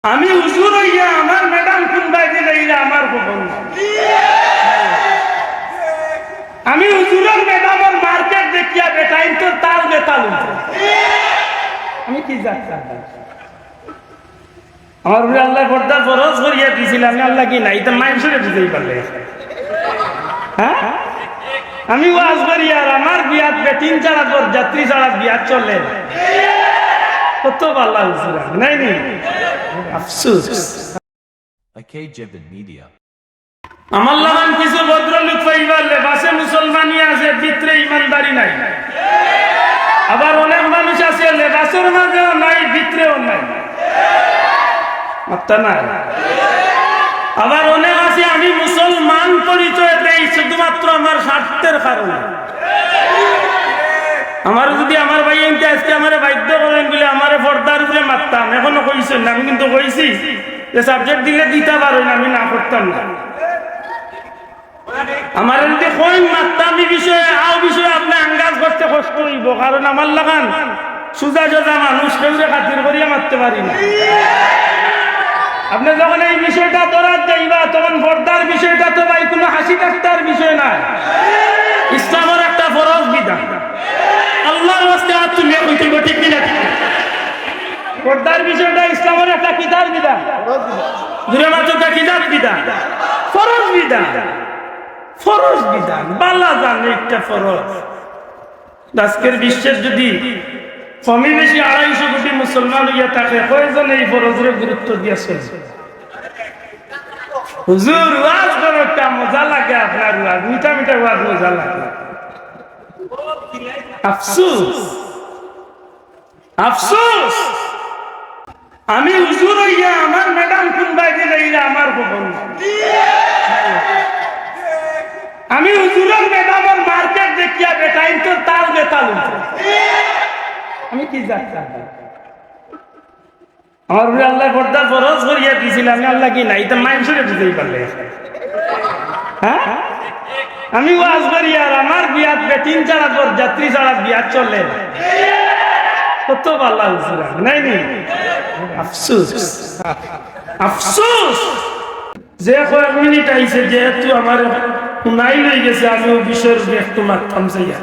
আমি হুজুর হইয়া আমার ম্যাডাম কোনবাই দিলে আমার খবর না। আমি হুজুরের ম্যাডামের মার্কেট দেখিয়া বেটাইন তো তাল বেতাল আমি কি যাচ্ছি আমার উপরে আল্লাহ পর্দা ফরজ করিয়া দিয়েছিল, আমি আল্লাহ কি নাই তো মাইন সরে দিতেই পারলে। হ্যাঁ, আমি ওয়াজ করি আর আমার বিয়াত বেটিন ছাড়া তোর যাত্রী ছাড়া বিয়াত চলে কত ভালো হুজুর নাই নি আফসোস। আমার লাগান কিছু ভদ্রলোক পাইবার লেবাসে মুসলমানি আছে, ভিতরে ইমানদারি নাই। আবার অনেক মানুষ আছে লেবাসের মাঝেও নাই, ভিতরেও নাই। আবার অনেক আছে আমি মুসলমান পরিচয় দেই শুধুমাত্র আমার স্বার্থের কারণে। আমার যদি আমার ভাই এনতে আজকে আমার বাধ্য করেন বলে আমার পর্দার উপরে মারতাম, এখনো কইছেন না, আমি কিন্তু কইছি যে সাবজেক্ট দিলে দিতে পারেন, আমি না করতাম না। আমার যদি কই মারতাম এই বিষয়ে আও বিষয়ে আপনি আঙ্গাজ করতে কষ্ট হইব, কারণ আমার লাগান সুজা জজা মানুষ কেউরে খাতির করিয়া মারতে পারি না। আপনি যখন এই বিষয়টা ধরার যাইবা তখন পর্দার বিষয়টা তো ভাই কোনো হাসি ঠাট্টার বিষয় না, ইসলামের একটা ফরজ বিধান। আল্লাহর ওয়াস্তে হাত তুলিয়া কইতে ঠিক কিনা? পর্দার বিষয়টা ইসলামের একটা কিতাব বিধান, দূরে মাত্র কিতাব বিধান, ফরজ বিধান, ফরজ বিধান বালা জানে একটা ফরজ। আজকের বিশ্বের যদি কমই বেশি 250 কোটি মুসলমান হইয়া থাকে, কয়জন এই ফরজের গুরুত্ব দিয়েছে? হুজুর ওয়াজ করে একটা মজা লাগে, আপনার ওয়াজ মিঠা মিঠা ওয়াজ মজা লাগে। আফসোস আফসোস আমি হুজুর হইয়া আমার ম্যাডাম কোনবাই দিলে আমার খবর না। আমি হুজুরের ম্যাডামের মার্কেট দেখিয়া বেটাইন তো তাল বেতাল আমি কি যাচ্ছি আমার উপরে আল্লাহ পর্দা ফরজ করিয়া দিয়েছিল, আমি আল্লাহ কি নাই তো মাইন সরে দিতেই পারলে। হ্যাঁ, আমি ওয়াজ করি আর আমার বিয়াত বেটিন ছাড়া তোর যাত্রী ছাড়া বিয়াত চলে কত ভালো হুজুর নাই নি আফসোস আফসোস। যে কয়েক মিনিট আইছে যেহেতু আমার শুনাই লই গেছে, আমি ওই বিষয়ের একটু মারতাম চাইয়া।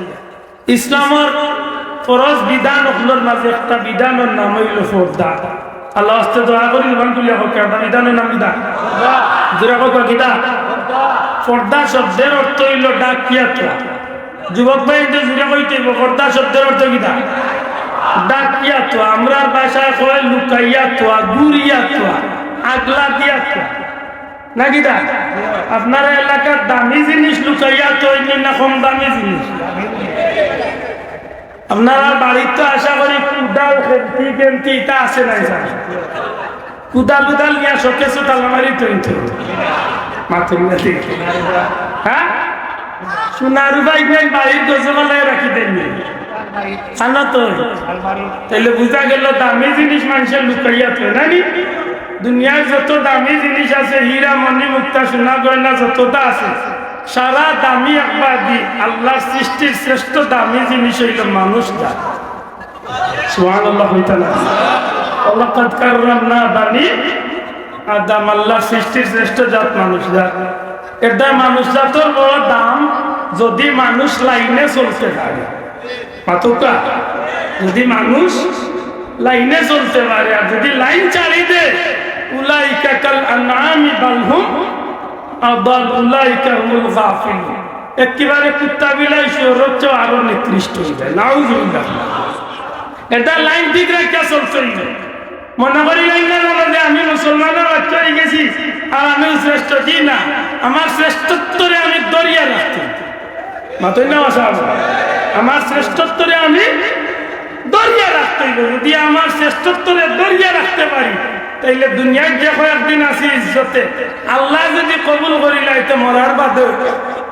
ইসলামের ফরজ বিধান ওগুলোর মাঝে একটা বিধানের নাম হইল পর্দা। আল্লাহ আস্তে দোয়া করি ইমান তুলিয়া হোক, একটা বিধানের নাম বিধান জোরে হোক কিতা? পর্দা শব্দের অর্থ হইল ডাকিয়া তোয়া। যুবক ভাই জুড়ে কইতে পর্দা শব্দের অর্থ কিতা? ডাকিয়া তোয়া। আমরা ভাষায় কয় লুকাইয়া তোয়া, গুড়িয়া তোয়া, আগলা দিয়া তোয়া না কিতা? আপনার এলাকার দামি জিনিস লুকাইয়া তৈরি না কম দামি জিনিস? আপনারা বাড়ির তো আশা করি কুদাল খেলতি কেমতি এটা আছে নাই? কুদাল উদাল নিয়ে শোকে চোতাল আমারই তৈরি মাথুর নাতি। হ্যাঁ, সোনারু ভাই বাড়ির গজমালায় রাখি দেননি খানা তো, তাহলে বুঝা গেল দামি জিনিস মানুষের লুকাইয়া তো নানি। দুনিয়ায় যত দামি জিনিস আছে, হীরা মণি মুক্তা সোনা গয়না যতটা আছে, সারা দামি একবার দি আল্লাহর সৃষ্টির শ্রেষ্ঠ দামি জিনিস হইল মানুষ জাত। সুবহানাল্লাহ হইতা না? ওয়ালাকাদ কাররামনা বানি আদম, আল্লাহর সৃষ্টির শ্রেষ্ঠ জাত মানুষ জাত। এটা মানুষ জাতের বড় দাম যদি মানুষ লাইনে চলতে পারে। পাতকা যদি মানুষ লাইনে চলতে পারে, আর যদি লাইন চালিয়ে দে উলাইকা কাল আনআমি বাল হুম আদাল উলাইকা হুমুল গাফিলুন। একেবারে কুত্তা বিলাই শুয়োরের চেয়ে আরো নিকৃষ্ট হয়ে যায়। নাউযুবিল্লাহ। এটা লাইন ঠিক রেখে চলতে হবে। মনে করি লাইনের মধ্যে আমি মুসলমানের বাচ্চা হয়ে গেছি আর আমি শ্রেষ্ঠ, কি না? আমার শ্রেষ্ঠত্বরে আমি দরিয়া রাখতে মাতই না আসা, আমার শ্রেষ্ঠত্বরে আমি দরিয়া রাখতে হইব। যদি আমার শ্রেষ্ঠত্বরে দরিয়া রাখতে পারি তাইলে দুনিয়ায় যে কয়েকদিন আছি ইজ্জতে, আল্লাহ যদি কবুল করিলাই তো মরার বাদে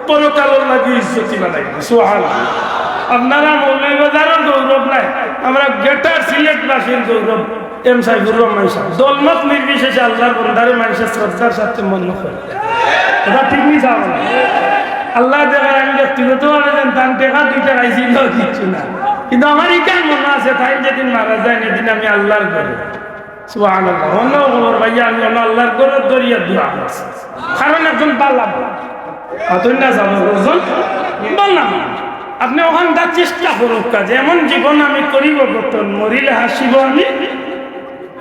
পরকালের লাগি ইজ্জতি বানাইব। সুবহানাল্লাহ। আপনারা মৌলভীবাজারের গৌরব নাই, আমরা গেটার সিলেটবাসীর গৌরব। এম সাইফুর রহমান সাহেব দলমত নির্বিশেষে আল্লাহর বন্দারে মানুষের শ্রদ্ধার সাথে মনে করে। এটা ঠিক নি যাও না? আল্লাহ দেখার আমি ব্যক্তিগতভাবে জানতাম টেকা 2 টাকা ছিল কিচ্ছু না, কিন্তু আমার ইকান মনে আছে তাই যেদিন মারা যায় সেদিন আমি আল্লাহর ঘরে সুবহানাল্লাহ। অন্য খবর ভাইয়া আমি আল্লাহর গরর দরিয়া দোয়া করছি, কারণ একজন বাল্লা অতই না যাব ওজন বললাম আপনি ওখানটা চেষ্টা করুক কাজে এমন জীবন আমি করিব গতন মরিলে হাসিব আমি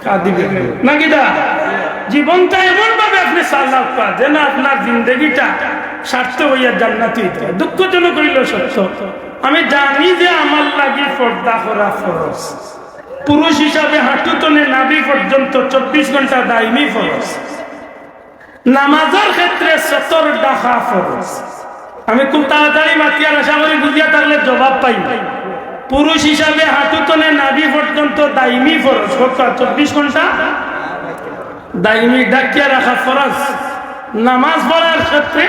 কাঁদিবে নাকি দা জীবনটা এমন ভাবে আপনি চালাক কাজ যেন আপনার জিন্দগিটা সার্থক হইয়া জান্নাতি হইতে। দুঃখজনক হইল সত্য, আমি জানি যে আমার লাগি পর্দা করা ফরজ, পুরুষ হিসাবে হাঁটু তলে নাভি পর্যন্ত 24 ঘন্টা দাইমি ফরজ, নামাজের ক্ষেত্রে সতর ডাকা ফরজ। আমি খুব তাড়াতাড়ি মাতিয়ার আশা করি বুঝিয়া থাকলে জবাব পাই। পুরুষ হিসাবে হাঁটু তলে নাভি পর্যন্ত দাইমি ফরজ, 24 ঘন্টা দাইমি ডাকিয়া রাখা ফরজ। নামাজ পড়ার ক্ষেত্রে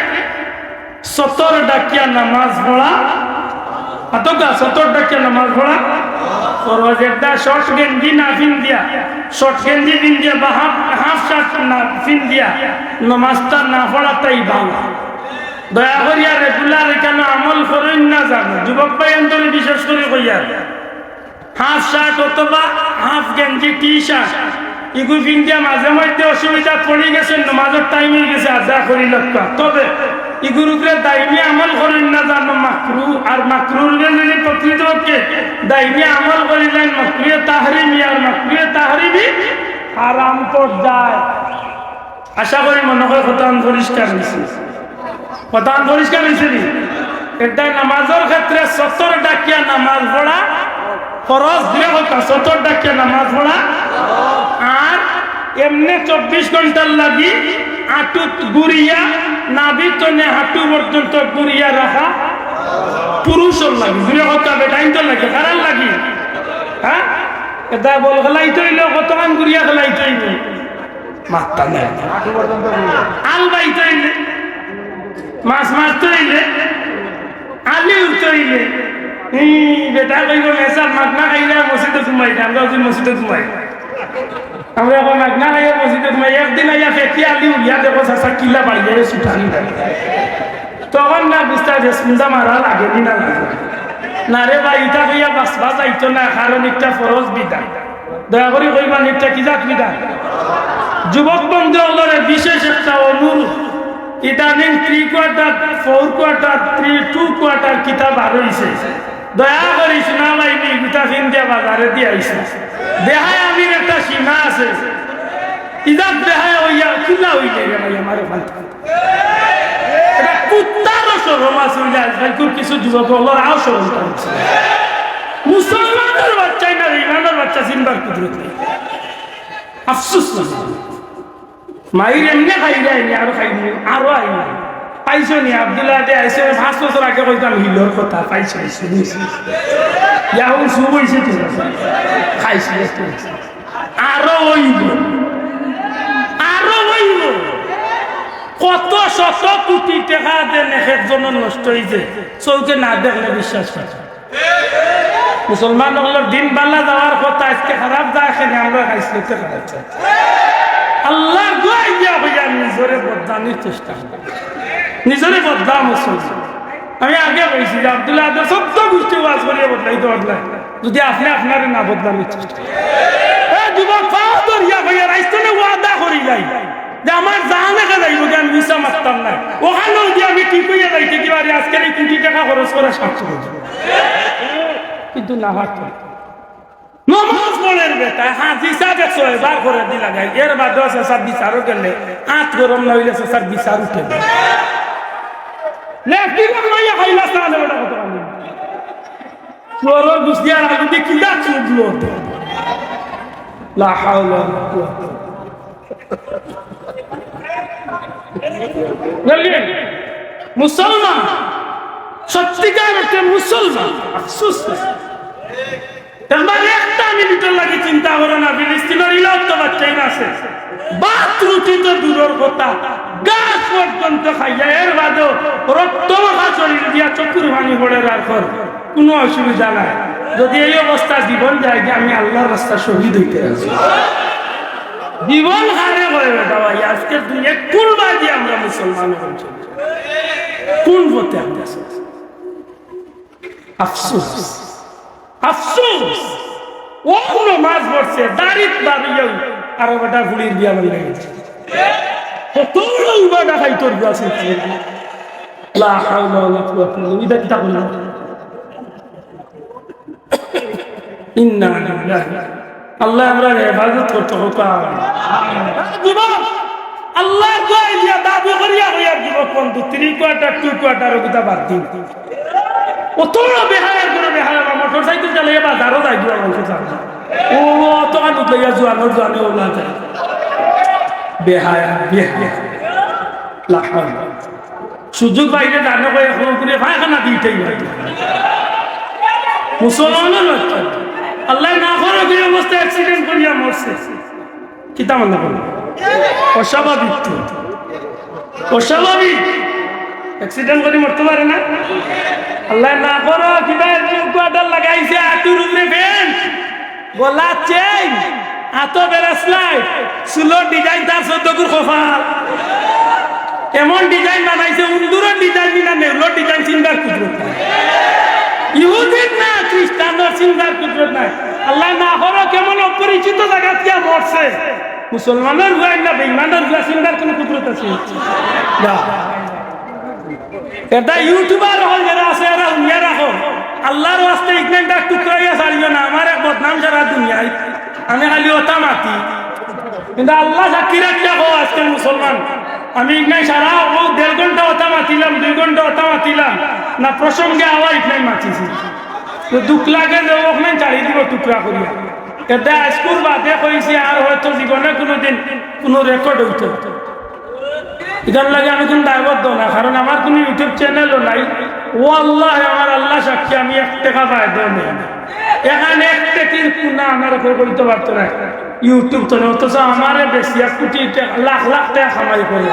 সতর ডাকিয়া নামাজ পড়া, আতকা সতর ডাকিয়া নামাজ পড়া ফরজ। একটা শর্ট গেঞ্জি না ফিন দিয়া, শর্ট গেঞ্জি ফিন দিয়া বা হাফ শার্ট না ফিন দিয়া নামাজটা না পড়াটাই ভালো। দয়া করিয়া রেগুলার কেন আমল করেন না জানো যুবক ভাই অন্তরে, বিশেষ করে কইয়া হাফ শার্ট অথবা হাফ গেঞ্জি টি শার্ট এগুলো ফিন দিয়া মাঝে মধ্যে অসুবিধা পড়ে গেছে, নামাজের টাইম হয়ে গেছে আদা করি লক্ষ্য, তবে এগুলোকে দাইমি আমল করেন না জানো মাকরু। আর মাকরুর যদি প্রকৃতপক্ষে দাইমি আমল করিলেন মাকরুয়ে তাহরিমি, আর মাকরুয়ে তাহরিমি হারাম পর্যায়। আশা করি মনে হয় কথা পরিষ্কার হয়েছে, কথা পরিষ্কার হয়েছে নি। এটা নামাজের ক্ষেত্রে সতর ডাকিয়া নামাজ পড়া ফরজ দিয়ে কথা, সতর ডাকিয়া নামাজ পড়া। আর এমনি 24 ঘন্টার লাগি হাঁটু গুড়িয়া নাভি তনে হাঁটু পর্যন্ত গুড়িয়া রাখা পুরুষের লাগি, দূরে কথা বেটাইন তো লাগে, কারার লাগি হ্যাঁ এটা বল খেলাইতে হইলে কতক্ষণ গুড়িয়া খেলাইতে হইলে মাত্রা নেই, আল বাইতে হইলে মাছ মারতে হইলে আলি উঠতে হইলে বেটা কইব মেসার মাগনা খাইলে মসজিদে ঘুমাই, আমরা মসজিদে ঘুমাই, আমরা এখন মাগনা খাইয়া মসজিদে ঘুমাই। একদিন আইয়া ফেকি আলি উড়িয়া দেখো চাষা কিলা বাড়ি যায় সুঠানি, তখন না বিস্তার রেসপুন্সা মারা লাগে না লাগে না রে ভাই, ইটা কইয়া বাঁচবা যাইতো না, কারণ একটা ফরজ বিধান। দয়া করে কইবা এটা কি জাত বিধান। যুবক বন্ধু হলরে বিশেষ একটা অনুরোধ, ইদানিং 3 কোয়ার্টার 4 কোয়ার্টার 2 কোয়ার্টার কিতাব আর হইছে, দয়া করি শোনা লাইনি গুটা ফিন দিয়া বাজারে দিয়ে আইছে। দেহায় আমির একটা সীমা আছে, ইদাত দেহায় হইয়া কিলা হইলে ভাই আমার এটা কুত্তারও সরম আছে, আজকাল কিছু যুবক হলর আও সরম করছে। মুসলমানের বাচ্চাই না ইমানের বাচ্চা চিনবার কুদরত নেই, আফসোস মাইর এমনি খাই যায়নি আরো খাইনি আরো আইনি পাইছো নি আব্দুল্লাহ দে আইসে 5 বছর আগে কইতাম হিলর কথা পাইছো শুনিছি ইয়াও শুভ হইছে ঠিক আছে খাইছি আরো হইব কত শত কোটি টাকা দেন একজন নষ্ট হইছে চৌকে না দেখলে বিশ্বাস করে। মুসলমান হলোর দিন বাল্লা যাওয়ার কথা আজকে খারাপ যায় এখানে আমরা খাইছি খারাপ যায়। আল্লাহ গোয়া হইয়া নিজরে বদলানোর চেষ্টা, নিজরে বদলা মুসলমান। আমি আগে বলছি যে আব্দুল্লাহ সত্য গোষ্ঠী ওয়াজ করিয়া বদলাইতে বদলায় যদি আপনি আপনার না বদলানোর চেষ্টা। যুবক ফাদরিয়া হইয়া রাইস্তনে ওয়াদা করি যাই যে আমার জানে যাইব যে আমি মিশা মারতাম না, ওখানেও দিয়ে আমি ঠিক হইয়া যাইতে কি পারি আজকের এই 2 টাকা খরচ করে সার্থক হয়ে যাবে, কিন্তু না হাঁটতে নমাজ পড়ের বেটা হাজি সাহেব 100 বার করে দিলা গাই এর বাদ আছে সব বিচারও গেলে আত গরম না হইলে সব বিচার উঠে লেফটি গরম হইয়া খাইলা সালে ওটা কত আমি চোরর গুছিয়ার আগে কি দা চুবলো লা হাওলা ওয়ালা কুওয়াতা বলেন মুসলমান সত্যিকার একটা মুসলমান আফসোস একবার একটা মিনিটের লাগে চিন্তা করো না ফিলিস্তিনের ইলাক তো বাচ্চাই আছে বাত রুটি তো দূরের কথা গাছ পর্যন্ত খাইয়া এর বাদেও রক্ত মাখা শরীর দিয়া চকুর ভাঙি পড়ে রাখর কোনো অসুবিধা নাই। যদি এই অবস্থা জীবন যায় যে আমি আল্লাহর রাস্তা শহীদ হইতে আছি জীবন হারে করে বেটা ভাই আজকে দুনিয়া কোন বাজি আমরা মুসলমান হয়েছি কোন পথে আমরা আফসোস আফসোস ও নমাজ পড়ছে দাঁড়িয়ে দাঁড়িয়ে আর বেটা ফুলির বিয়া বাড়ি গেছে কত বেটা খাই তোর বিয়া আছে লা হাওলা ওয়ালা কুওয়াতা ইল্লা বিল্লাহ তাকুল ইন্না লিল্লাহি আল্লাহ আমরা হেফাজত করতে হোক যুবক আল্লাহর দোয়া দিয়া দাবি করিয়া হইয়া যুবক বন্ধু 3 কোয়ার্টার 2 কোয়ার্টার ওটা বাদ দিন অত বেহায়ের করে বেহায় মোটরসাইকেল চালিয়ে বাজারও যাই দিও মানুষ ও অত আনু লইয়া জোয়ানোর জোয়ানে ওলা যায় বেহায়া বেহায়া লাহাল সুযোগ বাইরে জানো কয়ে ফোন করে পায়খানা দিতেই হয় মুসলমানের বাচ্চা আল্লাহ না করো কি অবস্থা অ্যাক্সিডেন্ট করিয়া মরছে কিতা মনে করো অস্বাভাবিক তো অস্বাভাবিক অ্যাক্সিডেন্ট করে মরতে পারে না আল্লাহ না করো কিবা কোয়ার্টার লাগাইছে আটুর উপরে ফ্যান গলা চেইন হাতো বেরাসলাই সুলো ডিজাইন তার 14 গুর কপাল এমন ডিজাইন বানাইছে উন্দুরের ডিজাইন না নেউলোর ডিজাইন চিন্তার কুদরত ইহুদির না খ্রিস্টানদের চিন্তার কুদরত নাই আল্লাহ না করো কেমন অপরিচিত জায়গা থেকে মরছে মুসলমানের হুয়াই না বেঈমানের হুয়া চিন্তার কোন কুদরত আছে না এটা ইউটিউবার হল যারা আছে এরা উনিয়া রাখো আল্লাহর ওয়াস্তে ইগনেন্টা টুকরাইয়া ছাড়িও না আমার এক বদনাম সারা দুনিয়ায় আমি খালি ওটা মাতি কিন্তু আল্লাহ সাক্ষী রাখিয়া হো আজকে মুসলমান আমি ইগনাই সারা ও 1.5 ঘন্টা ওটা মাতিলাম 2 ঘন্টা ওটা মাতিলাম না প্রসঙ্গে আবার ইগনাই মাতিছি তো দুঃখ লাগে যে ওখানে চাড়ি দিব টুকরা করিয়া এটা স্কুল বাদে কইছি আর হয়তো জীবনে কোনোদিন কোনো রেকর্ড হইতো এটার লাগে আমি কোনো দায়বদ্ধ না কারণ আমার কোনো ইউটিউব চ্যানেলও নাই ও আল্লাহ আমার আল্লাহ সাক্ষী আমি 1 টাকা পাই দেব না এখানে 1 টাকার কোনা আমার উপর করতে পারতো না ইউটিউব তো অথচ আমারে বেশি 1 কোটি লাখ লাখ টাকা কামাই করে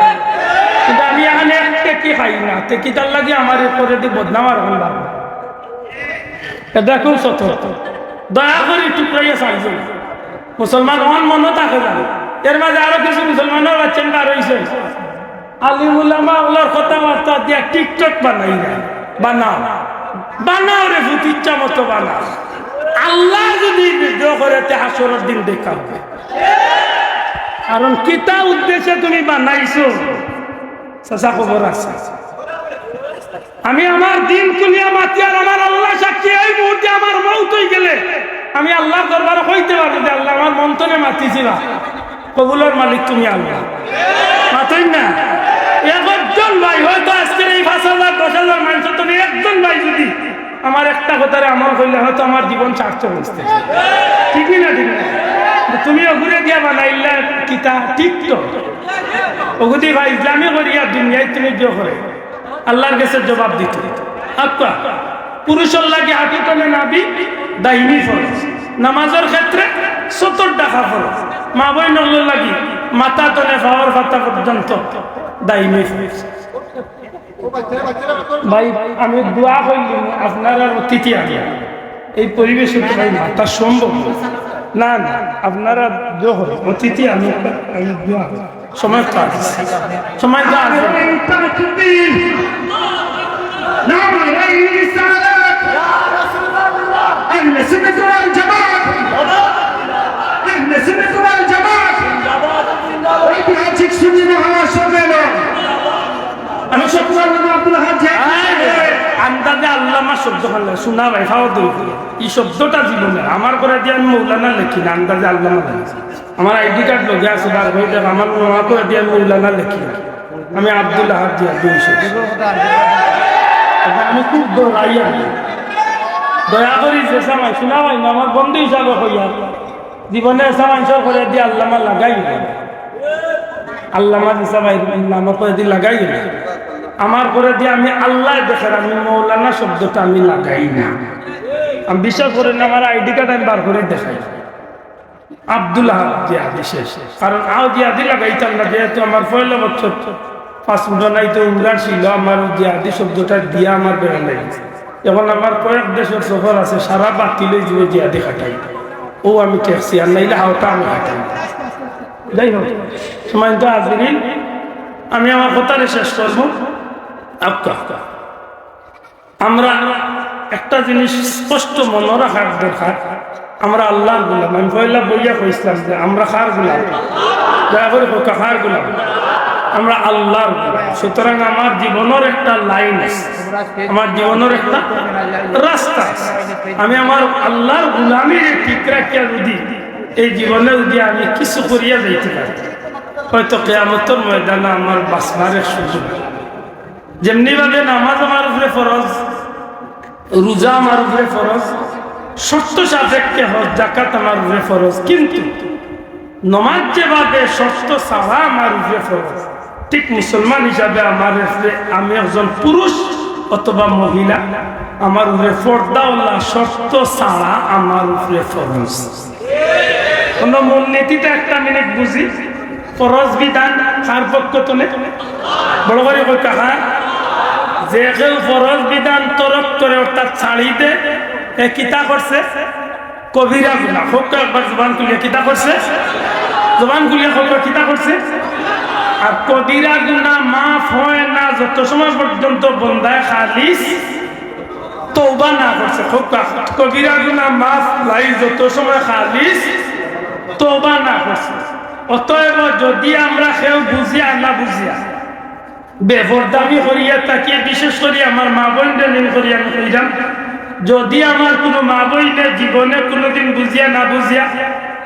কিন্তু আমি এখানে 1 টাকা খাই না তে কিতার লাগে আমার উপরে দি বদনাম আর হল এটা খুব সতর্ক দয়া করে টুকরাইয়া ছাড়ছে মুসলমান অন মনে থাকে যাবে এর মাঝে আরো কিছু মুসলমানের বাচ্চা বার হয়েছে আলিম উলামা ওগুলোর কথাবার্তা দিয়া টিকটক বানাই না বানাও বানাও রে ভূত ইচ্ছা মতো বানাও আল্লাহ যদি বিদ্রোহ করে হাসরের দিন দেখাবে কারণ কিতা উদ্দেশ্যে তুমি বানাইছো চাচা খবর আছে আমি আমার দিন কুলিয়া মাতি আর আমার আল্লাহ সাক্ষী এই মুহূর্তে আমার মৌত হয়ে গেলে আমি আল্লাহর দরবারে হইতে পারবো যে আল্লাহ আমার মন্ত্রণে মাতিছিলাম কবুলের মালিক তুমি আল্লাহ মাতই না একজন ভাই হয়তো আজকের এই 5,000 10,000 মানুষ তুমি একজন ভাই যদি আমার একটা কথারে আমল করলে হয়তো আমার জীবন সার্থক হচ্ছে ঠিকই না ঠিক না তুমি ওগুলো দিয়া বানাইলা কিতা ঠিক তো ওগুলি ভাই ইসলামী করিয়া দুনিয়ায় তুমি যে করে আল্লাহর কাছে জবাব দিতে আচ্ছা পুরুষের লাগে হাঁটু তলে নাবি দাহিনী ফরজ নামাজের ক্ষেত্রে 70 টাকা ফরজ মা বই নগর লাগি মাথা তলে পাওয়ার ফাতা পর্যন্ত দাহিনী ফরজ ভাই আমি দোয়া করলাম আপনারা অতিথি আনিয়া এই পরিবেশে ভাই মাথা সম্ভব না না আপনারা অতিথি আমি দোয়া সময় তো আছে সময় তো আছে আমি আন্দাজে আল্লামা শব্দ খালে শোনা ভাই খাওয়া দরকার এই শব্দটা জীবনে আমার করে দিয়ে আমি মৌলানা লেখি না আন্দাজে আল্লামা লেখি আমার আইডি কার্ড লগে আছে বার হয়ে যাবে আমার মামা করে দিয়ে মৌলানা লেখি না আমি আব্দুল্লাহ দিয়া 200 আমি খুব দৌড়াইয়া দয়া করি যে সময় শোনা ভাই না আমার বন্ধু হিসাবে হইয়া জীবনে সময় করে দিয়ে আল্লামা লাগাই আল্লামা হিসাবে নামা করে দিয়ে লাগাই আমার করে দিয়ে আমি আল্লাহ দেখার আমি মৌলানা শব্দটা আমি লাগাই না আমি বিশ্বাস করেন আমার আইডি কার্ড আমি বার করে দেখাই আব্দুল্লাহ জিয়াদি শেষ কারণ আও জিয়াদি লাগাইতাম না যেহেতু আমার 1 বছর পাসপোর্ট নাই তো উমরার ছিল আমার জিয়াদি শব্দটা দিয়ে আমার বেড়া লাগছে এখন আমার কয়েক দেশের সফর আছে সারা বাতিলে জীবে জিয়াদি খাটাই ও আমি ট্যাক্সি আর নাইলে হাওটা আমি খাটাই যাই হোক সময় তো আজরিন আমি আমার কথাটা শেষ করবো আমরা একটা জিনিস স্পষ্ট মনে রাখার দরকার আমরা আল্লাহর গোলাম। আমি পয়লা বইয়া কইছিলাম যে আমরা কার গোলাম? দয়া করে কার গোলাম? আমরা আল্লাহর গোলাম। সুতরাং আমার জীবনের একটা লাইন আছে, আমার জীবনের একটা রাস্তা আছে। আমি আমার আল্লাহর গোলামির ঠিক রাখিয়া যদি এই জীবনে যদি আমি কিছু করিয়া যাইতে পারি, হয়তো কিয়ামতের ময়দানে আমার বাঁচবার সুযোগ। যেমনি ভাবে নামাজ আমার উপরে ফরজ, রোজা আমার উপরে ফরজ, শর্ত সাপেক্ষে হজ যাকাত আমার উপরে ফরজ, কিন্তু নমাজ যেভাবে শর্ত ছাড়া আমার উপরে ফরজ, ঠিক মুসলমান হিসাবে আমার উপরে, আমি একজন পুরুষ অথবা মহিলা, আমার উপরে পর্দাওয়ালা শর্ত ছাড়া আমার উপরে ফরজ। কোন মূলনীতিটা একটা মিনিট বুঝি। ফরজ বিধান কার পক্ষ তোলে? বড় করে কাহা যে কেউ ফরজ বিধান তরক করে অর্থাৎ ছাড়ি দে, কিতা করছে? কবিরা গুনাহ। হোক একবার জবান খুলিয়া কিতা করছে? জবান খুলিয়া হোক কিতা করছে? আর কবিরা গুনাহ মাফ হয় না যত সময় পর্যন্ত বন্দায় খালিস তওবা না করছে। হোক কবিরা গুনাহ মাফ লাই যত সময় খালিস তওবা না করছে। অতএব যদি আমরা কেউ বুঝিয়া না বুঝিয়া বেপরদামি করিয়া তাকিয়ে, বিশেষ করে আমার মা বোনদের নিয়ে করিয়া আমি কইলাম, যদি আমার কোনো মা বোনের জীবনে কোনোদিন বুঝিয়া না বুঝিয়া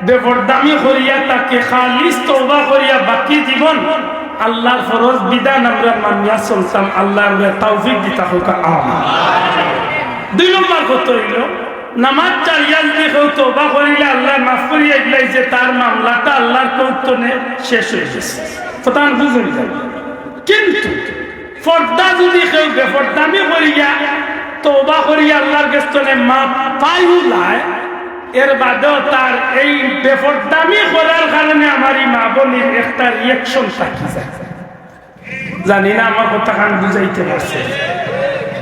বেপরদামি করিয়া তাকে খালিস তওবা করিয়া বাকি জীবন আল্লাহর ফরজ বিধান আমরা মানিয়া চলতাম, আল্লাহর তৌফিক দিতা হোক আমিন। 2 নম্বর কথা হইল, নামাজ চালিয়া যদি কেউ তওবা করিলে আল্লাহ মাফ করিয়া দিলাই যে তার মামলাটা আল্লাহর কৌতনে শেষ হয়ে গেছে। কথা বুঝুন যায়। কিন্তু পর্দা যদি কেউ বেপরদামি করিয়া তওবা করিয়া আল্লাহর কাছে মাপ পাইলায়, এর বাদেও তার এই বেপরদামি করার কারণে আমার মা বোনের একটা রিয়াকশন থাকি যায়। জানি না আমার কথা কান বুঝাইতে পারছে।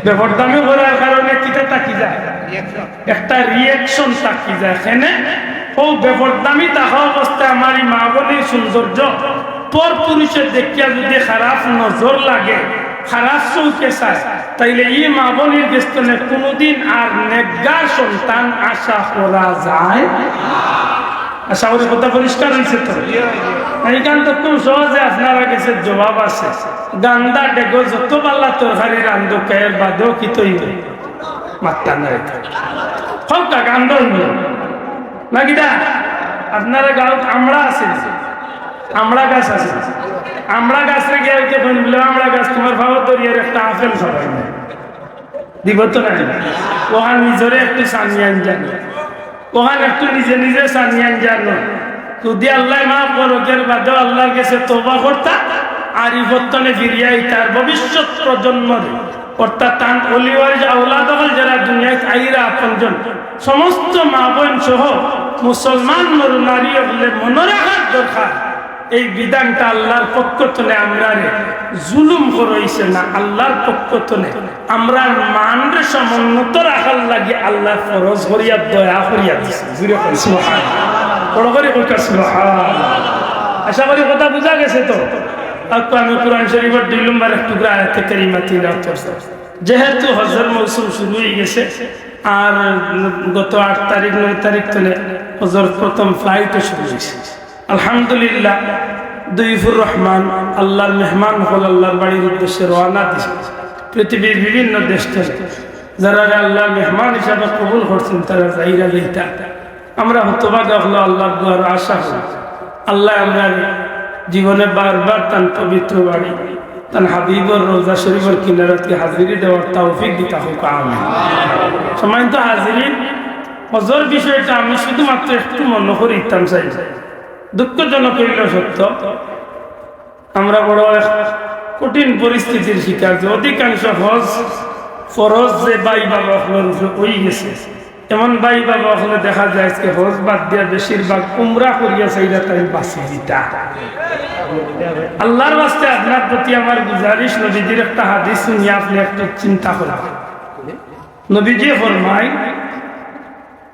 বেপরদামি করার কারণে কিটা থাকি যায়? একটা রিয়াকশন থাকি যায়। এখানে ও বেপরদামি থাকা অবস্থায় আমার মা বোনের সৌন্দর্য পর পুরুষের দেখিয়া যদি খারাপ নজর লাগে, খারাপ চৌকে চায়, তাইলে এই মা বোনের গেস্তনে কোনোদিন আর নেকগার সন্তান আশা করা যায়। আশা করি কথা পরিষ্কার হয়েছে তো? এইখান তো খুব সহজে আপনারা কাছে জবাব আছে। গান্দা ডেগো যত পাল্লা তরকারি রান্ধো কের বাদেও কি তৈরি মাত্রা নাই হোক গান্ধ হইল নাকিটা। আপনারা গাঁত আমরা আছে, আমরা গাছ আছে, আমরা গাছে গিয়ে বললো আমরা গাছ তোমার ভাবো দরিয়ার একটা আপেল সবাই দিব তো নাই, ওখান নিজরে একটু সানিয়ান জানি, ওখান একটু নিজে নিজে সানিয়ান জানো। যদি আল্লাহ মা পরকের বাদেও আল্লাহর কাছে তওবা করতা আর ইবতনে ফিরিয়াই তার ভবিষ্যৎ প্রজন্মের অর্থাৎ তান অলিওয়ারিজ আওলাদ হল যারা দুনিয়ায় আইরা আপনজন সমস্ত মা বোন সহ মুসলমান নর নারী হলে মনে রাখার দরকার এই বিধানটা আল্লাহর পক্ষ থেকে আমরা জুলুম করাইছে না, আল্লাহর পক্ষ থেকে আমরা মানরে সমুন্নত রাখার লাগে আল্লাহ ফরজ করিয়া দয়া করিয়া দিছে। বড় করে আশা করি কথা বুঝা গেছে তো? আমি কোরআন শরীফের 2 নম্বর একটু আয়াতে কারিমা তিলাওয়াত করছি। যেহেতু হজের মৌসুম শুরু হয়ে গেছে আর গত 8 তারিখ 9 তারিখ থেকে হজর প্রথম ফ্লাইটও শুরু হয়েছে। আলহামদুলিল্লাহ দইফুর রহমান আল্লাহর মেহমান হল আল্লাহর বাড়ির উদ্দেশ্যে রওনা দিয়েছে। পৃথিবীর বিভিন্ন দেশ থেকে যারা আল্লাহর মেহমান হিসাবে কবুল করছেন তারা যাইরা যাইতা আমরা হতভাগা হলো আল্লাহর দুয়ার আশা করি আল্লাহ আমরা জীবনে বারবার তার পবিত্র বাড়ি তার হাবিবর রোজা শরীফের কিনারাতে হাজিরি দেওয়ার তৌফিক দিতা হোক আমিন। সম্মানিত হাজিরিন, হজর বিষয়টা আমি শুধুমাত্র একটু মনে করি ইতাম চাই। দুঃখজনক হইল সত্য, আমরা বড় কঠিন পরিস্থিতির শিকার যে অধিকাংশ হজ ফরজ যে বাই বাবা হলের হয়ে গেছে। এমন বাই বাবা হলে দেখা যায় যে হজ বাদ দিয়া বেশিরভাগ উমরা করিয়া চাইরা তাই বাঁচি দিতা। আল্লাহর ওয়াস্তে আপনার প্রতি আমার গুজারিশ, নবীজির একটা হাদিস শুনিয়ে আপনি একটু চিন্তা করবেন। নবীজি ফরমায়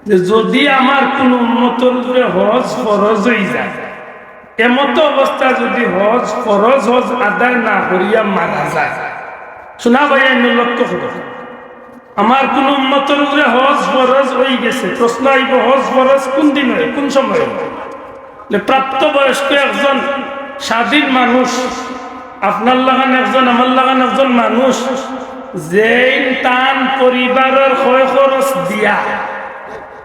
যে যদি আমার কোন উম্মতের উপরে হজ ফরজ হয়ে যায়, এমত অবস্থা যদি হজ ফরজ হজ আদায় না করিয়া মারা যায়, শোনা ভাই লক্ষ্য করো আমার কোন উম্মতের উপরে হজ ফরজ হয়ে গেছে, প্রশ্ন আইব হজ ফরজ কোন দিন হয়, কোন সময়? প্রাপ্তবয়স্ক একজন স্বাধীন মানুষ, আপনার লাগান একজন, আমার লাগান একজন মানুষ, যেই তান পরিবারের ক্ষয় খরচ দিয়া,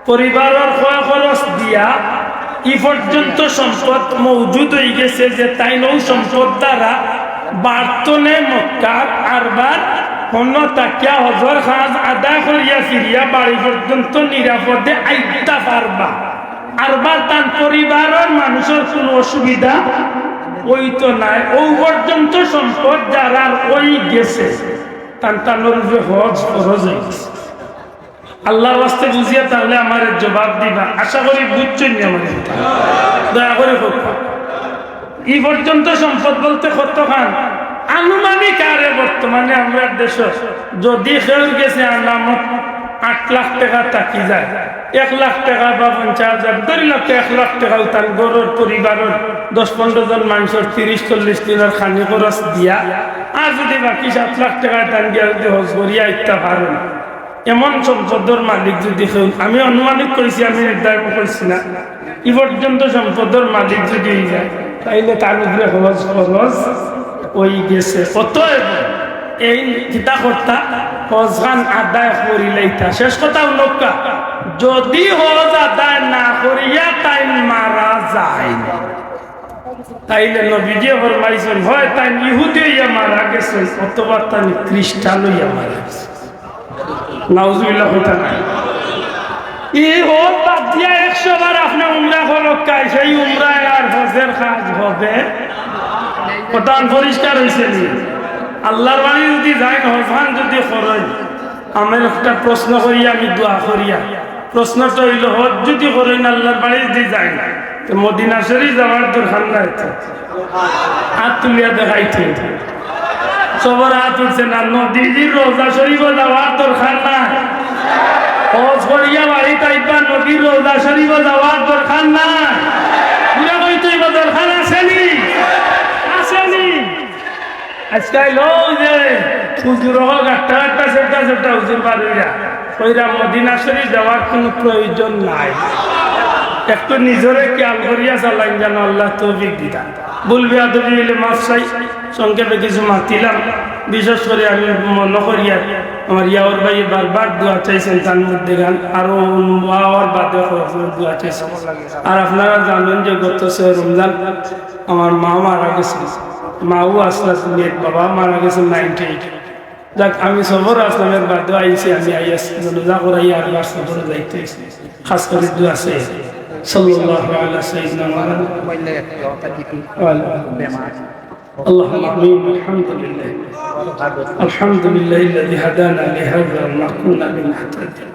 পরিবারের ক্ষয় খরচ দিয়া ই পর্যন্ত সম্পদ মৌজুদ হয়ে গেছে যে তাই নৌ সম্পদ দ্বারা বার্তনে মক্কার আরবার অন্য তাকিয়া হজর খাজ আদায় করিয়া ফিরিয়া বাড়ি পর্যন্ত নিরাপদে আইতা পারবা, আরবার তার পরিবারের মানুষের কোনো অসুবিধা ওই তো নাই। ও পর্যন্ত সম্পদ যারা ওই গেছে তানোর উপরে হজ ফরজ হয়ে গেছে। আল্লাহর ওয়াস্তে বুঝিয়া তাহলে আমার জবাব দিবা, আশা করি বুঝছেন আমাদের, দয়া করে হোক। এই পর্যন্ত সম্পদ বলতে কত খান আনুমানিক আরে বর্তমানে আমরা দেশ যদি খেয়ে গেছে আনামত 8 লাখ টাকা থাকি যায়, 1 লাখ টাকা বা 50,000 ধরি লাখ 1 লাখ টাকা তার গড়ের পরিবারের 10-15 জন মানুষের 30-40 দিনের খানি খরচ দিয়া, আর যদি বাকি 7 লাখ টাকা টান গিয়া যদি হজ করিয়া ইত্যা পারেন, এমন সম্পদের মালিক যদি আমি অনুমানিক করেছি, আমি নির্ধারণ করছি না, এই পর্যন্ত সম্পদের মালিক যদি হয়ে যায় তাইলে তার উপরে হজ ফরজ ওই গেছে। অতএব এই চিন্তা করতা হজ খান আদায় করিলেইতা। শেষ কথা উল্লেখা, যদি হজ আদায় না করিয়া তাই মারা যায় তাইলে নবীজি ফরমাইছেন হয় তাই ইহুদি হইয়া মারা গেছে অথবা তাই খ্রিস্টান হইয়া মারা গেছে। নাউজুবিল্লাহ হইতা না। এই হজ বাদ দিয়া 100 বার আপনি উমরা করকাই, সেই উমরায় আর হজের কাজ হবে? কথা পরিষ্কার হয়েছে নি? আল্লাহর বাড়ি যদি যাই হজান যদি করেন, আমার একটা প্রশ্ন করি, আমি দোয়া করিয়া প্রশ্নটা হইল হজ যদি করেন আল্লাহর বাড়ি যদি যাই তো মদিনা শরীফ যাওয়ার দরকার নাই, হাত তুলিয়া দেখাইতে সবার হাত উঠছে না। নদীজির রোজা শরীফ যাওয়ার দরকার নাই, হজ করিয়া বাড়ি তাইবা নদীর রোজা শরীফ যাওয়ার দরকার নাই। পুরা কইতে দরকার আসেনি, আসেনি। আজকাল যে হুজুর গাট্টা সেটা হুজুর বাড়িরা কইরা মদিনা শরীফ যাওয়ার কোনো প্রয়োজন নাই। একটু নিজরে খেয়াল করিয়া চালাইন যেন আল্লাহ তৌফিক দিতা। বলবি আদবি হইলে মাফ চাই, সংক্ষেপে কিছু মাতিলাম। বিশেষ করে আমি মনে করিয়া আমার ইয়াওর ভাই বারবার দোয়া চাইছেন, তার মধ্যে গান আরো আর বাদে দোয়া চাইছেন। আর আপনারা জানেন যে গত 6 রমজান আমার মা মারা গেছে, মাও আসলে বাবা মারা গেছে 98। যাক আমি সবর আসলামের বাদে আইসি, আমি আইসি যা করাই আর বার সবর যাইতে খাস করে দোয়া চাই সাল্লাল্লাহু আলা সাইয়্যিদিনা মুহাম্মদ। اللهم امين. الحمد لله الذي هدانا لهذا وما كنا لنهتدي.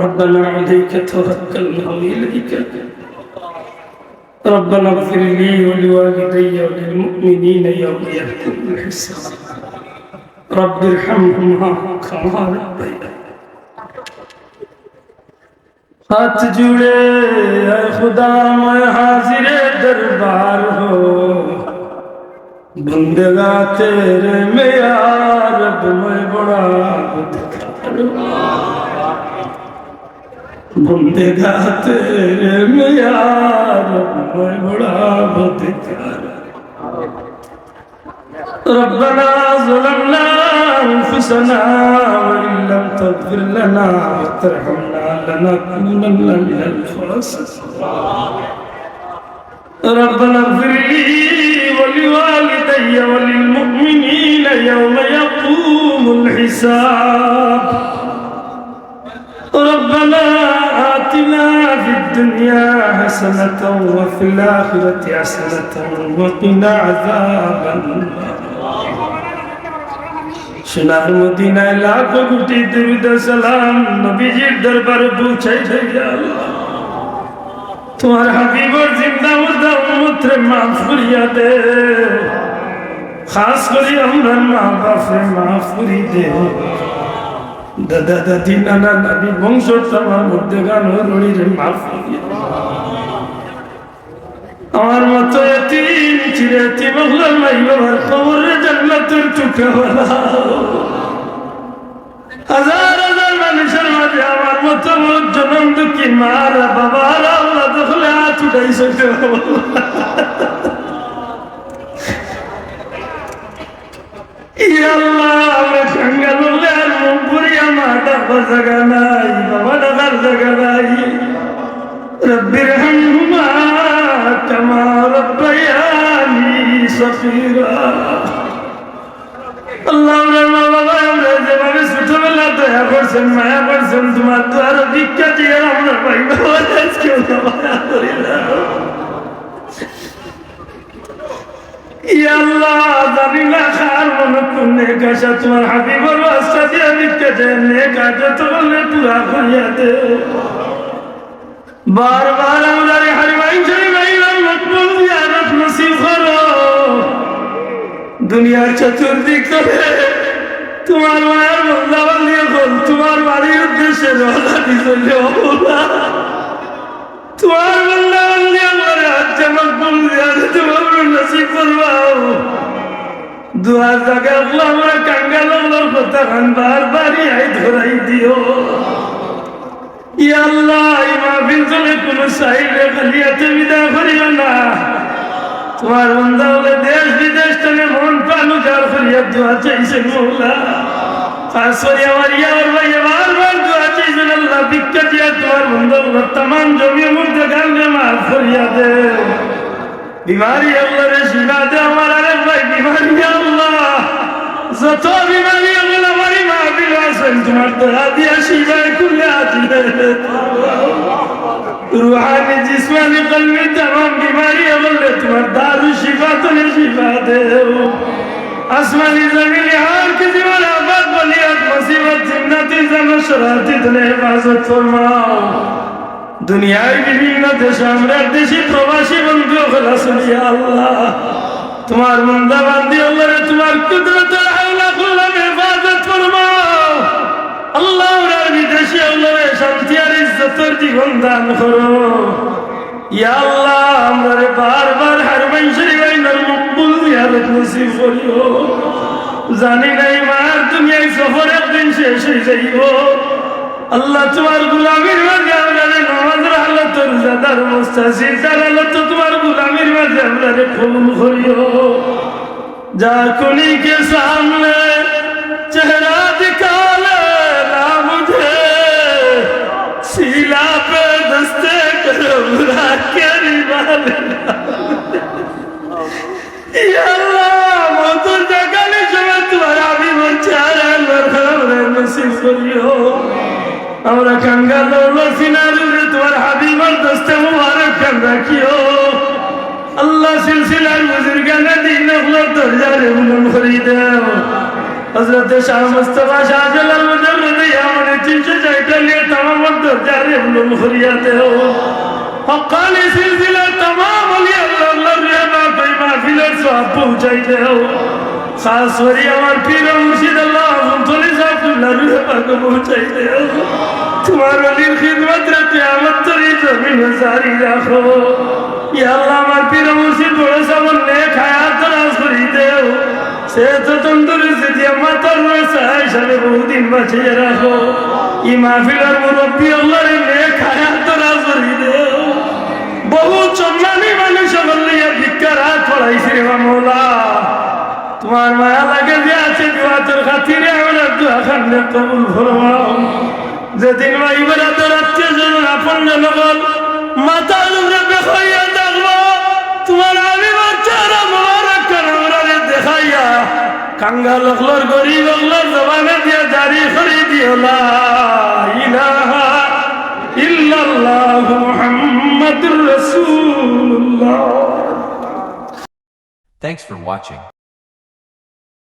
ربنا عليك توكلنا واليك. ربنا اغفر لي ولوالدي وللمؤمنين يوم يقوم الحساب. رب ارحمهما كما ربياني. हाथ जुड़े है खुदा मैं हाजिर दरबार हो, बंदगा तेरे में यार रब मैं बड़ा बंदगा तेरे में यार रब मैं बड़ा बदकार। ربنا ظلمنا أنفسنا وإن لم تغفر لنا وترحمنا لنكونن من الخاسرين. ربنا اغفر لي ولوالدي وللمؤمنين يوم يقوم الحساب. ربنا آتنا في الدنيا حسنة وفي الآخرة حسنة وقنا عذاب النار. সোনার মদিনায় লাখো কোটি দরুদ সালাম নবীজির দরবারে পৌঁছাই দেয়। আল্লাহ তোমার হাবিবর জিন্দা মুর্দা উম্মতরে মাফ করিয়া দে, খাস করে আমরা মা বাপরে মাফ করি দে। দাদা দাদি নানা নানি বংশ আমার মধ্যে গান রড়িরে মাফ করিয়া। আমার মতো এতিম চিরে এতিম হলাম মাই বাবার খবরে জান্নাতের চোখে বলা। তোর জনম দুঃখী মারা বাবার আল্লাহ দখলে হাত উঠাইছে আল্লাহ আমরা কাঙ্গাল হলে আর মুখ ভরিয়া মা ডাকার জায়গা নাই বাবা ডাকার জায়গা নাই রব্বির হামহুমা কামা রব্বায়ানি সগীরা আল্লাহ মা বাবা আমরা যেভাবে ছোটবেলা দয়া করছেন মায়া করছেন তোমার তো আরো ভিক্ষা দিয়ে আমরা ভাই বাবা আজকেও মায়া করিলাম আল্লাহ জানি না খার মনে কোন নেক আশা তোমার হাবিবর রাস্তা দিয়ে ভিক্ষা দেন নেক আশা তো বললে পুরা করিয়া দে বারবার আমরা হারিমাইন শরীফাইলাম মকবুল জিয়ারত নসিব করো দুনিয়ার চতুর্দিক থেকে তোমার মায়ের বন্দাবান নিয়ে বল তোমার বাড়ির উদ্দেশ্যে রওনা দিলে তোমার বন্দাবান নিয়ে বলে আচ্ছা মকবুল জিয়ারত নসিব করবাও দুয়ার জায়গা আমরা কাঙ্গাল কথা খান বারবারই আই ধরাই দিও আল্লাহ এই মাহফিল চলে কোন সাইডে খালিয়াতে বিদায় করিও না তোমার বন্ধা বলে দেশ বিদেশ থেকে মন প্রাণ উজাড় করিয়া দোয়া চাইছেন মৌলা খাস করে আমার ইয়ার ভাই বারবার দোয়া চাইছেন আল্লাহ ভিক্ষা দিয়া তোমার বন্ধা বলে তামাম জমির মধ্যে গালবে মাফ করিয়া দে বিমারি আল্লাহ রে শিবা দে আমার আরেক ভাই বিমারি আল্লাহ যত বিমারি আল্লাহ আমারই মাহফিল আছেন তোমার দোয়া দিয়া শিবায় খুলে আসলে रूहानी जिस्मानी कल्बी तमाम बीमारियां बोले तुम्हार दारू शिफा तो नहीं शिफा दे आसमानी जमीनी हार की जीवन आबाद बलियात मुसीबत जिन्नती जमशराती तने हिफाजत फरमाओ दुनियाई विभिन्न देश अमरार देशी प्रवासी बंधुओं खला सुनिया अल्लाह तुम्हार बंदा बंदी अल्लाह रे तुम्हार कुदरत हौला खुला में हिफाजत फरमाओ अल्लाह और विदेशी अल्लाह शांति और इज्जतर जीवन दान करो या अल्लाह हमारे बार बार हरमैन शरीफाइनर मकबूल जियारत नसीब करियो जानी नहीं मार दुनिया सफर एक दिन शेष हो जाइयो अल्लाह तुम्हार गुलामीर मध्य हमरे नमाजर हालत रोजादार मुस्तासिर हालत तुम्हार गुलामीर मध्य हमरे कबूल करियो जा कुनी के सामने चेहरा दिखा ले ना मुझे सीला पे दस्ते करो बुरा के रिवाल या अल्लाह मोतो जगने समय तुम्हारा भी बचारा नरहमरे नसीब करियो हमरा कंगाल अल्लाह सिनारे तुम्हारा हबीबर दस्ते मुबारक कर रखियो अल्लाह सिलसिला बुजुर्गाने दीन अल्लाह दरजारे बुलंद करी दे हजरत शाह मुस्तफा शाह जलाल मुजद्दिद यामने 304 तमाम दरजारे बुलंद करियाते हो हक्कानी सिलसिला तमाम अली अल्लाह रहमा पे महफिलेर सवाब पहुंचाइते हो खास वरी আমার পীর মুর্শিদ আল্লাহ ফজলি সাহেবুল্লাহ रहमा को पहुंचाइते हो তোমার ওলির খিদমত রে কিয়ামত তরি জমিনে জারি রাখো ইয়া আল্লাহ আমার পীর মুর্শিদ বড় সামন নেক হায়াত দারাজ করি দেও সে তো তন্দুরুস্তি দিয়া মাতার রয়েছে হিসাবে বহুদিন বাঁচিয়ে রাখো ই মাহফিলের মুরব্বী আল্লাহর নেক হায়াত দারাজ করি দেও বহু সম্মানী মানুষ বললে ভিক্ষার হাত পড়াইছে রে মওলা তোমার মায়া লাগে যে আছে দোয়া তোর খাতিরে আমরা দোয়া খান্নে কবুল ফরমাও যেদিন মাইবার আত্মীয় জন আপন জনগণ মাতার উপরে দেখাইয়া দেখবো তোমার আবিবার চেহারা মোবারক কানরে দেখাইয়া কাঙ্গাল অগলর গরিব অগলর জবানে দিয়ে জারি করে দিও লা ইলাহা ইল্লাল্লাহ মুহাম্মাদুর রাসূলুল্লাহ। Thanks for watching.